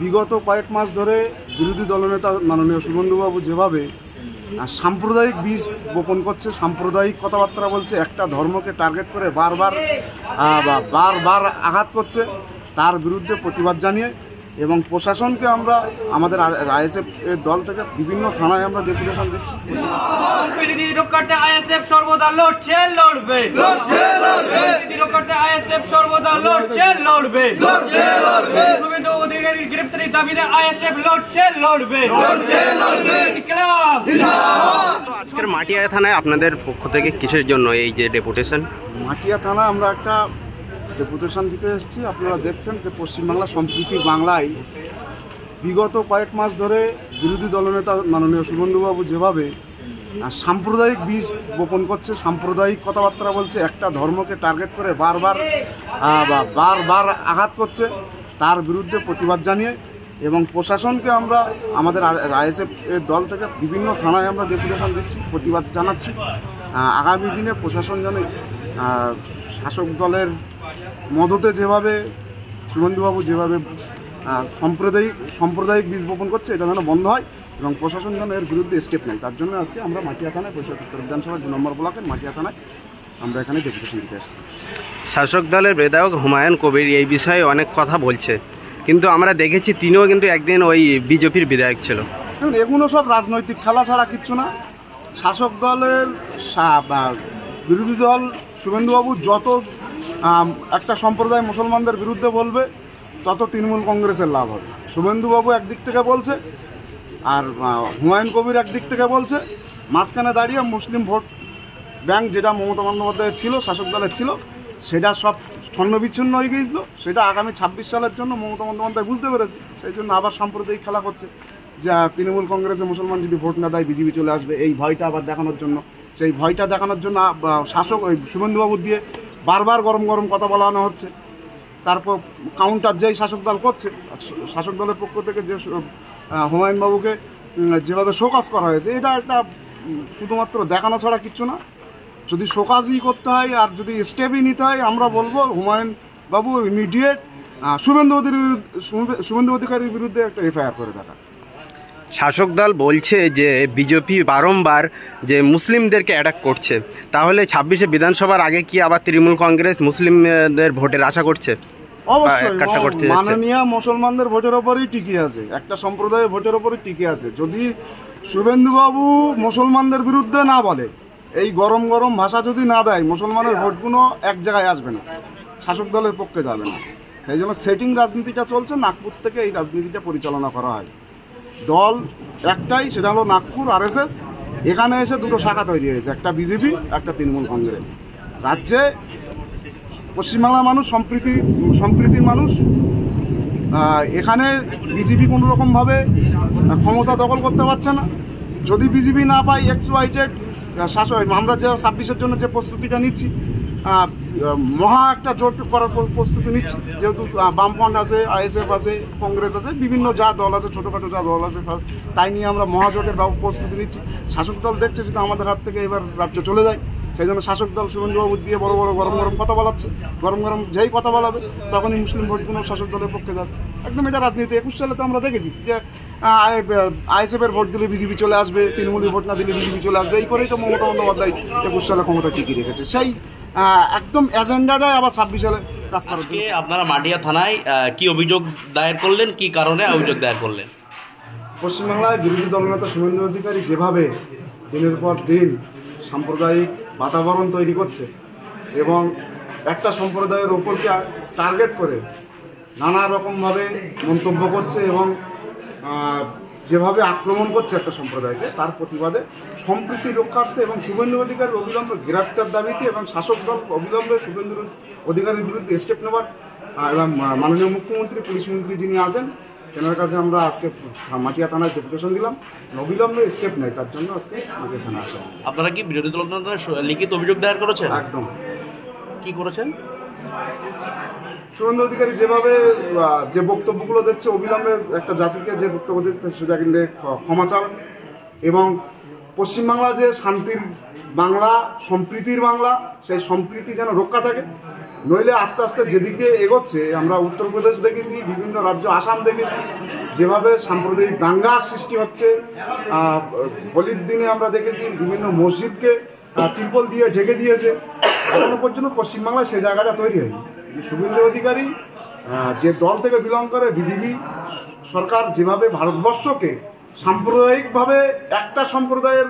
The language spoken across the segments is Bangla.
বিগত কয়েক মাস ধরে বিরোধী দলনেতা মাননীয় শুভেন্দুবাবু যেভাবে সাম্প্রদায়িক বীজ বপন করছে, সাম্প্রদায়িক কথাবার্তা বলছে, একটা ধর্মকে টার্গেট করে বারবার আঘাত করছে, তার বিরুদ্ধে প্রতিবাদ জানিয়ে এবং প্রশাসনকে আমরা আমাদের আইএসএফ এর দল থেকে বিভিন্ন থানায় আমরা ডেপুটেশন দিচ্ছি। আইএসএফ সর্বদা লড়ছে, লড়বে, আইএসএফ সর্বদা লড়ছে, লড়বে, শুভেন্দু অধিকারীর গ্রেপ্তারি দাবিতে আইএসএফ লড়ছে, লড়বে। আজকের মাটিয়া থানায় আপনাদের পক্ষ থেকে কিসের জন্য এই যে ডেপুটেশন? মাটিয়া থানা আমরা একটা ডেপুটেশন দিতে এসেছি। আপনারা দেখছেন যে পশ্চিমবাংলা সম্প্রীতি বাংলায় বিগত কয়েক মাস ধরে বিরোধী দলনেতা মাননীয় শুভেন্দুবাবু যেভাবে সাম্প্রদায়িক বীজ বপন করছে, সাম্প্রদায়িক কথাবার্তা বলছে, একটা ধর্মকে টার্গেট করে বারবার আঘাত করছে, তার বিরুদ্ধে প্রতিবাদ জানিয়ে এবং প্রশাসনকে আমরা আমাদের আইএসএফ এর দল থেকে বিভিন্ন থানায় আমরা ডেপুটেশন দিচ্ছি, প্রতিবাদ জানাচ্ছি। আগামী দিনে প্রশাসন যেন শাসক দলের মদতে যেভাবে শুভেন্দুবাবু যেভাবে সাম্প্রদায়িক বীজ বপন করছে, এটা যেন বন্ধ হয় এবং প্রশাসন যেন এর বিরুদ্ধে স্টেপ নেয়। তার জন্য আজকে আমরা মাটিয়া থানায় উত্তর বিধানসভা 2 নম্বর ব্লকের মাটিয়া থানায় আমরা এখানে ডেপুটেশন দিতে আসছি। শাসক দলের বিধায়ক হুমায়ুন কবির এই বিষয়ে অনেক কথা বলছে, কিন্তু আমরা দেখেছি তিনিও কিন্তু একদিন ওই বিজেপির বিধায়ক ছিল। এগুলো সব রাজনৈতিক খেলা ছাড়া কিচ্ছু না। শাসক দলের বিরোধী দল শুভেন্দুবাবু যত একটা সম্প্রদায় মুসলমানদের বিরুদ্ধে বলবে, তত তৃণমূল কংগ্রেসের লাভ হবে। শুভেন্দুবাবু একদিক থেকে বলছে আর হুমায়ুন কবির একদিক থেকে বলছে, মাঝখানে দাঁড়িয়ে মুসলিম ভোট ব্যাংক যেটা মমতা বন্দ্যোপাধ্যায়ের ছিল, শাসক দলের ছিল, সেটা সব ছন্নবিচ্ছিন্ন হয়ে গিয়েছিল। সেটা আগামী 26 সালের জন্য মমতা বন্দ্যোপাধ্যায় বুঝতে পেরেছে, সেই জন্য আবার সাম্প্রদায়িক খেলা করছে যে তৃণমূল কংগ্রেসে মুসলমান যদি ভোট না দেয় বিজেপি চলে আসবে, এই ভয়টা আবার দেখানোর জন্য। সেই ভয়টা দেখানোর জন্য শাসক শুভেন্দুবাবু দিয়ে বারবার গরম কথা বলানো হচ্ছে। তারপর কাউন্টার যেই শাসক দল করছে, শাসক দলের পক্ষ থেকে যে হুমায়ুনবাবুকে যেভাবে শোকজ করা হয়েছে, এটা একটা শুধুমাত্র দেখানো ছাড়া কিচ্ছু না। যদি শোকজই করতে হয় আর যদি স্টেপই নিতে হয়, আমরা বলবো হুমায়ুন বাবু ইমিডিয়েট শুভেন্দু অধিকারীর বিরুদ্ধে একটা এফআইআর করে দেখা। শাসক দল বলছে যে বিজেপি বারংবার যে মুসলিমদেরকে অ্যাটাক করছে, তাহলে 26শে বিধানসভার আগে কি আবার তৃণমূল কংগ্রেস মুসলিমদের ভোটের আশা করছে? অবশ্যই মাননীয় মুসলমানদের ভোটের ওপরই টিকে আছে, একটা সম্প্রদায়ের ভোটের ওপরই টিকে আছে। যদি শুভেন্দুবাবু মুসলমানদের বিরুদ্ধে না বলে, এই গরম ভাষা যদি না দেয়, মুসলমানের ভোটগুলো এক জায়গায় আসবে না, শাসক দলের পক্ষে যাবে না। এই জন্য সেটিং রাজনীতিটা চলছে, নাগপুর থেকে এই রাজনীতিটা পরিচালনা করা হয়। দল একটাই, সেটা হলো নাগপুর আরএসএস। এখানে এসে দুটো শাখা তৈরি হয়েছে, একটা বিজেপি, একটা তৃণমূল কংগ্রেস। রাজ্যে পশ্চিমবাংলার মানুষ সম্প্রীতির মানুষ। এখানে বিজেপি কোনো রকমভাবে ক্ষমতা দখল করতে পারছে না। যদি বিজেপি না পাই XYZ শাসক, আমরা যে 26-এর জন্য যে প্রস্তুতিটা নিচ্ছি, মহা একটা জোট করার প্রস্তুতি নিচ্ছি, যেহেতু বামফ্রন্ট আছে, আইএসএফ আছে, কংগ্রেস আছে, বিভিন্ন যা দল আছে, ছোটোখাটো যা দল আছে, তাই নিয়ে আমরা মহাজোটের প্রস্তুতি নিচ্ছি। শাসক দল দেখছে যদি আমাদের হাত থেকে এবার রাজ্য চলে যায়, সেই জন্য শাসক দল শুভেন্দুবাবু দিয়ে বড় গরম কথা বলাচ্ছে। গরম যেই কথা বলাবে, তখনই মুসলিম ভোটগুলো শাসক দলের পক্ষে যাবে। একদম এটা রাজনীতি। 21 সালে তো আমরা দেখেছি যে আইএসএফের ভোট দিলে বিজেপি চলে আসবে, তৃণমূলের ভোট না দিলে বিজেপি চলে আসবে। এই করেই তো মমতা বন্দ্যোপাধ্যায় 21 সালে ক্ষমতা টিকিয়ে রেখেছে। সেই একদম এজেন্ডাটাই আবার 26 সালে কাজ করার জন্য। আপনারা মাটিয়া থানায় কি অভিযোগ দায়ের করলেন, কি কারণে অভিযোগ দায়ের করলেন? পশ্চিমবাংলায় বিরোধী দলনেতা শুভেন্দু অধিকারী যেভাবে দিনের পর দিন সাম্প্রদায়িক বাতাবরণ তৈরি করছে এবং একটা সম্প্রদায়ের ওপরকে টার্গেট করে নানা রকমভাবে মন্তব্য করছে এবং যেভাবে আক্রমণ করছে একটা সম্প্রদায়কে, তার প্রতিবাদে সম্প্রীতি রক্ষার্থে এবং শুভেন্দু অধিকারীর অবিলম্বে গ্রেফতার দাবিতে এবং শাসক দল অবিলম্বে শুভেন্দু অধিকারীর বিরুদ্ধে স্টেপ নেওয়ার এবং মাননীয় মুখ্যমন্ত্রী, পুলিশ মন্ত্রী যিনি আছেন, তেনার কাছে আমরা আজকে মাটিয়া থানায় ডেপুটেশন দিলাম, অবিলম্বে স্টেপ নেয়, তার জন্য আজকে মাটিয়া থানা আসা। আপনারা কি বিরোধী দল লিখিত অভিযোগ দায়ের করেছেন? একদম। কি করেছেন? শুভেন্দু অধিকারী যেভাবে যে বক্তব্যগুলো দিচ্ছে, অবিলম্বে একটা জাতিকে যে বক্তব্য দিচ্ছে সেটা কিন্তু ক্ষমা চান এবং পশ্চিমবাংলা যে শান্তির বাংলা, সম্প্রীতির বাংলা, সেই সম্প্রীতি যেন রক্ষা থাকে, নইলে আস্তে আস্তে যেদিকে এগোচ্ছে, আমরা উত্তরপ্রদেশ দেখেছি, বিভিন্ন রাজ্য আসাম দেখেছি, যেভাবে সাম্প্রদায়িক দাঙ্গা সৃষ্টি হচ্ছে। হোলির দিনে আমরা দেখেছি বিভিন্ন মসজিদকে তিরপল দিয়ে ঢেকে দিয়েছে। এখনো পর্যন্ত পশ্চিমবাংলায় সে জায়গাটা তৈরি হয়নি। শুভেন্দু অধিকারী যে দল থেকে বিলং করে, বিজেপি সরকার যেভাবে ভারতবর্ষকে সাম্প্রদায়িকভাবে একটা সম্প্রদায়ের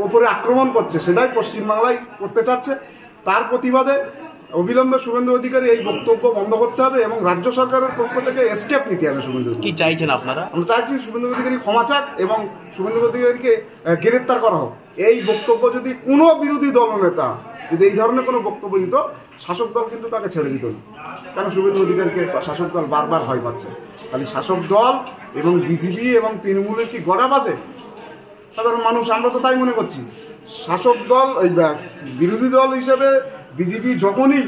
ওপরে আক্রমণ করছে, সেটাই পশ্চিমবাংলায় করতে চাচ্ছে। তার প্রতিবাদে অবিলম্বে শুভেন্দু অধিকারী এই বক্তব্য বন্ধ করতে হবে এবং রাজ্য সরকারের পক্ষ থেকে স্টেপ নিতে হবে। শুভেন্দু কি চাইছেন আপনারা? আমরা চাইছি শুভেন্দু অধিকারী ক্ষমা চাক এবং শুভেন্দু অধিকারীকে গ্রেপ্তার করা হোক। এই বক্তব্য যদি কোনো বিরোধী দলনেতা যদি এই ধরনের কোনো বক্তব্য দিত, শাসক দল কিন্তু তাকে ছেড়ে দিত না। কারণ শুভেন্দু অধিকারীকে শাসক দল বারবার ভয় পাচ্ছে। খালি শাসক দল এবং বিজেপি এবং তৃণমূলের কি গড়াপ আছে? সাধারণ মানুষ আমরা তো তাই মনে করছি। শাসক দল এই বিরোধী দল হিসেবে বিজেপি যখনই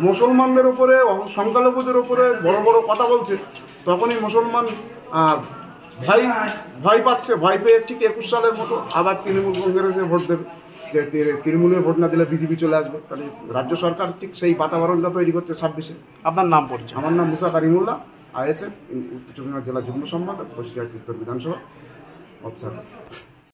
মুসলমানদের উপরে, সংখ্যালঘুদের উপরে বড় বড় কথা বলছে, তখনই মুসলমান ভয় পাচ্ছে। ভয় পেয়ে ঠিক 21 সালের মতো আবার তৃণমূল কংগ্রেসে ভোট দেবে, যে তৃণমূলের ভোট না দিলে বিজেপি চলে আসবে। তাহলে রাজ্য সরকার ঠিক সেই বাতাবরণটা তৈরি করছে 26-এ। আপনার নাম পরিচয়? আমার নাম মুসা কারিমুল্লাহ, ISF উত্তর চব্বিশ পরগনা জেলা যুগ্ম সম্পাদক, বসিরহাট উত্তর বিধানসভা অফিসার।